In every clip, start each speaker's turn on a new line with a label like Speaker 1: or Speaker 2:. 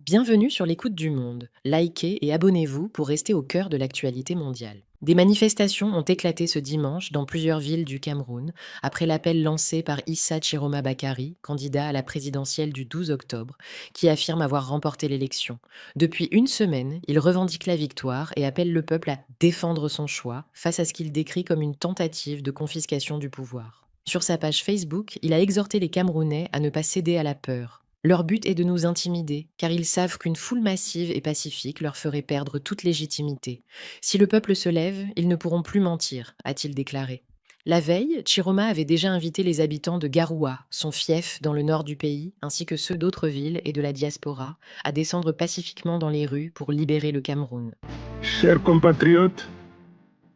Speaker 1: Bienvenue sur l'écoute du monde. Likez et abonnez-vous pour rester au cœur de l'actualité mondiale. Des manifestations ont éclaté ce dimanche dans plusieurs villes du Cameroun, après l'appel lancé par Issa Chiroma Bakari, candidat à la présidentielle du 12 octobre, qui affirme avoir remporté l'élection. Depuis une semaine, il revendique la victoire et appelle le peuple à défendre son choix face à ce qu'il décrit comme une tentative de confiscation du pouvoir. Sur sa page Facebook, il a exhorté les Camerounais à ne pas céder à la peur. Leur but est de nous intimider, car ils savent qu'une foule massive et pacifique leur ferait perdre toute légitimité. Si le peuple se lève, ils ne pourront plus mentir, a-t-il déclaré. La veille, Chiroma avait déjà invité les habitants de Garoua, son fief dans le nord du pays, ainsi que ceux d'autres villes et de la diaspora, à descendre pacifiquement dans les rues pour libérer le Cameroun.
Speaker 2: Chers compatriotes,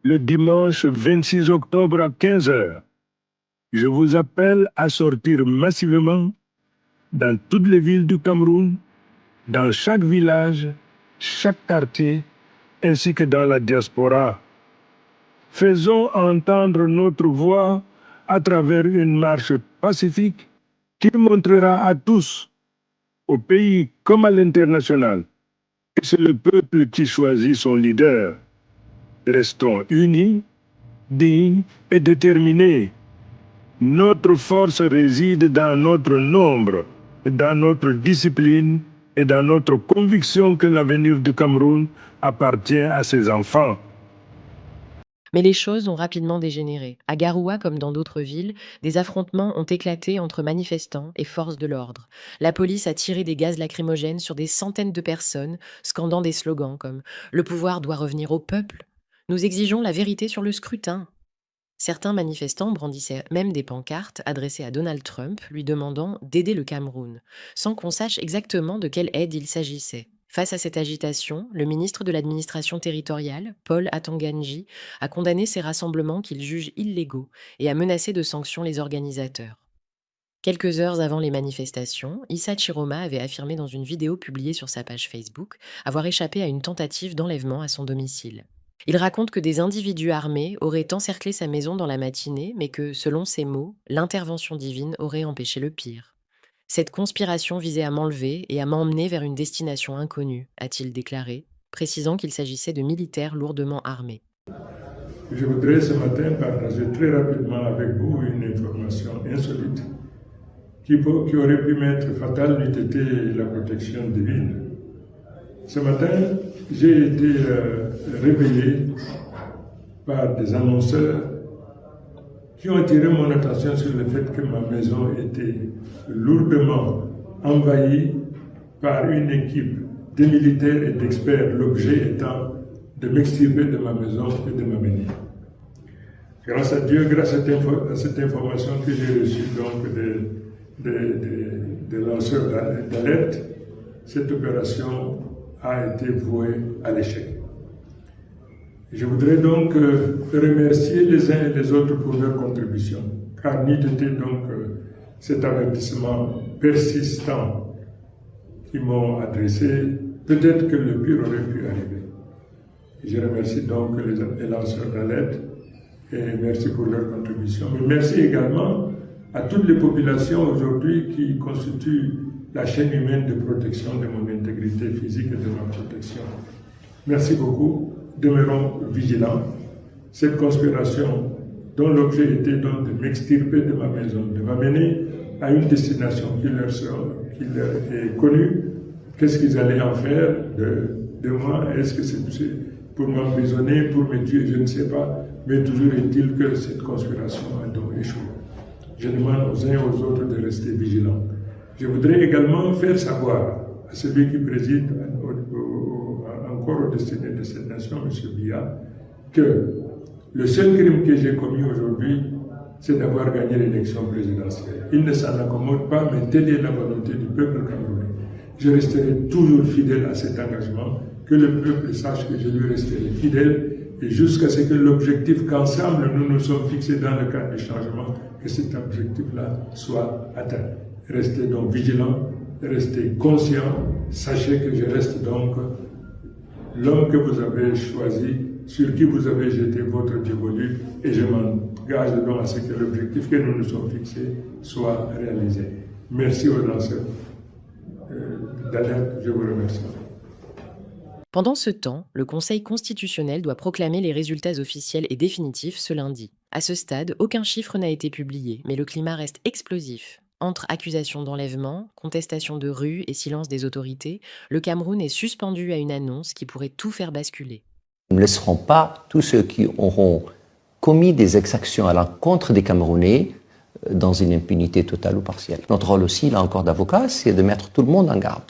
Speaker 2: le dimanche 26 octobre à 15 heures, je vous appelle à sortir massivement dans toutes les villes du Cameroun, dans chaque village, chaque quartier, ainsi que dans la diaspora. Faisons entendre notre voix à travers une marche pacifique qui montrera à tous, au pays comme à l'international, que c'est le peuple qui choisit son leader. Restons unis, dignes et déterminés. Notre force réside dans notre nombre, dans notre discipline et dans notre conviction que l'avenir du Cameroun appartient à ses enfants.
Speaker 1: Mais les choses ont rapidement dégénéré. À Garoua, comme dans d'autres villes, des affrontements ont éclaté entre manifestants et forces de l'ordre. La police a tiré des gaz lacrymogènes sur des centaines de personnes, scandant des slogans comme «Le pouvoir doit revenir au peuple», «Nous exigeons la vérité sur le scrutin». Certains manifestants brandissaient même des pancartes adressées à Donald Trump, lui demandant d'aider le Cameroun, sans qu'on sache exactement de quelle aide il s'agissait. Face à cette agitation, le ministre de l'administration territoriale, Paul Atanganji, a condamné ces rassemblements qu'il juge illégaux et a menacé de sanctions les organisateurs. Quelques heures avant les manifestations, Issa Chiroma avait affirmé dans une vidéo publiée sur sa page Facebook avoir échappé à une tentative d'enlèvement à son domicile. Il raconte que des individus armés auraient encerclé sa maison dans la matinée, mais que, selon ses mots, l'intervention divine aurait empêché le pire. Cette conspiration visait à m'enlever et à m'emmener vers une destination inconnue, a-t-il déclaré, précisant qu'il s'agissait de militaires lourdement armés.
Speaker 3: Je voudrais ce matin partager très rapidement avec vous une information insolite qui aurait pu m'être fatale n'eût été la protection divine. Ce matin, j'ai été réveillé par des annonceurs qui ont attiré mon attention sur le fait que ma maison était lourdement envahie par une équipe de militaires et d'experts, l'objet étant de m'extirper de ma maison et de m'amener. Grâce à Dieu, grâce à cette information que j'ai reçue donc des lanceurs d'alerte, cette opération a été vouée à l'échec. Je voudrais donc remercier les uns et les autres pour leur contribution, car n'eût été donc cet avertissement persistant qu'ils m'ont adressé, peut-être que le pire aurait pu arriver. Je remercie donc les lanceurs d'alerte et merci pour leur contribution. Mais merci également à toutes les populations aujourd'hui qui constituent la chaîne humaine de protection de mon intégrité physique et de ma protection. Merci beaucoup. Demeurons vigilants. Cette conspiration, dont l'objet était donc de m'extirper de ma maison, de m'amener à une destination qui leur est connue, qu'est-ce qu'ils allaient en faire de moi? Est-ce que c'est pour m'emprisonner, pour me tuer? Je ne sais pas. Mais toujours est-il que cette conspiration a donc échoué. Je demande aux uns et aux autres de rester vigilants. Je voudrais également faire savoir à celui qui préside encore au destiné de cette nation, M. Biya, que le seul crime que j'ai commis aujourd'hui, c'est d'avoir gagné l'élection présidentielle. Il ne s'en accommode pas, mais telle est la volonté du peuple camerounais. Je resterai toujours fidèle à cet engagement, que le peuple sache que je lui resterai fidèle, et jusqu'à ce que l'objectif qu'ensemble nous nous sommes fixés dans le cadre du changement, que cet objectif-là soit atteint. Restez donc vigilants, restez conscients, sachez que je reste donc l'homme que vous avez choisi, sur qui vous avez jeté votre dévolu, et je m'engage donc à ce que l'objectif que nous nous sommes fixés soit réalisé. Merci aux lanceurs. d'alerte. Je vous remercie.
Speaker 1: Pendant ce temps, le Conseil constitutionnel doit proclamer les résultats officiels et définitifs ce lundi. À ce stade, aucun chiffre n'a été publié, mais le climat reste explosif. Entre accusations d'enlèvement, contestation de rue et silence des autorités, le Cameroun est suspendu à une annonce qui pourrait tout faire basculer.
Speaker 4: Nous ne laisserons pas tous ceux qui auront commis des exactions à l'encontre des Camerounais dans une impunité totale ou partielle. Notre rôle aussi, là encore d'avocat, c'est de mettre tout le monde en garde.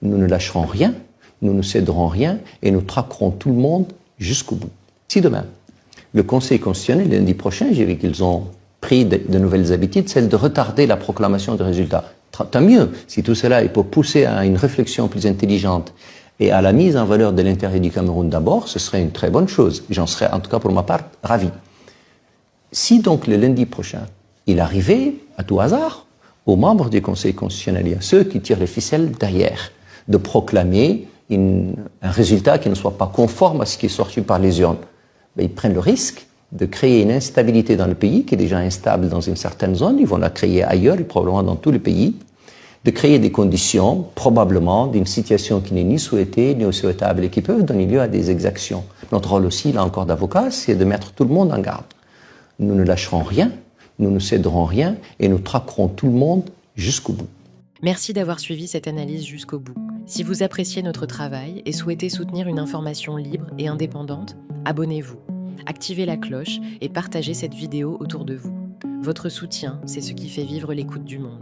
Speaker 4: Nous ne lâcherons rien, nous ne céderons rien et nous traquerons tout le monde jusqu'au bout. Si demain, le Conseil constitutionnel, lundi prochain, j'ai vu qu'ils ont pris de nouvelles habitudes, celle de retarder la proclamation des résultats. Tant mieux, si tout cela est pour pousser à une réflexion plus intelligente et à la mise en valeur de l'intérêt du Cameroun d'abord, ce serait une très bonne chose. J'en serais, en tout cas pour ma part, ravi. Si donc le lundi prochain, il arrivait, à tout hasard, aux membres du Conseil constitutionnel et à ceux qui tirent les ficelles derrière, de proclamer un résultat qui ne soit pas conforme à ce qui est sorti par les urnes, ils prennent le risque de créer une instabilité dans le pays, qui est déjà instable dans une certaine zone, ils vont la créer ailleurs et probablement dans tout le pays, de créer des conditions, probablement, d'une situation qui n'est ni souhaitée, ni souhaitable et qui peuvent donner lieu à des exactions. Notre rôle aussi, là encore d'avocat, c'est de mettre tout le monde en garde. Nous ne lâcherons rien, nous ne céderons rien et nous traquerons tout le monde jusqu'au bout.
Speaker 1: Merci d'avoir suivi cette analyse jusqu'au bout. Si vous appréciez notre travail et souhaitez soutenir une information libre et indépendante, abonnez-vous, activez la cloche et partagez cette vidéo autour de vous. Votre soutien, c'est ce qui fait vivre l'écoute du monde.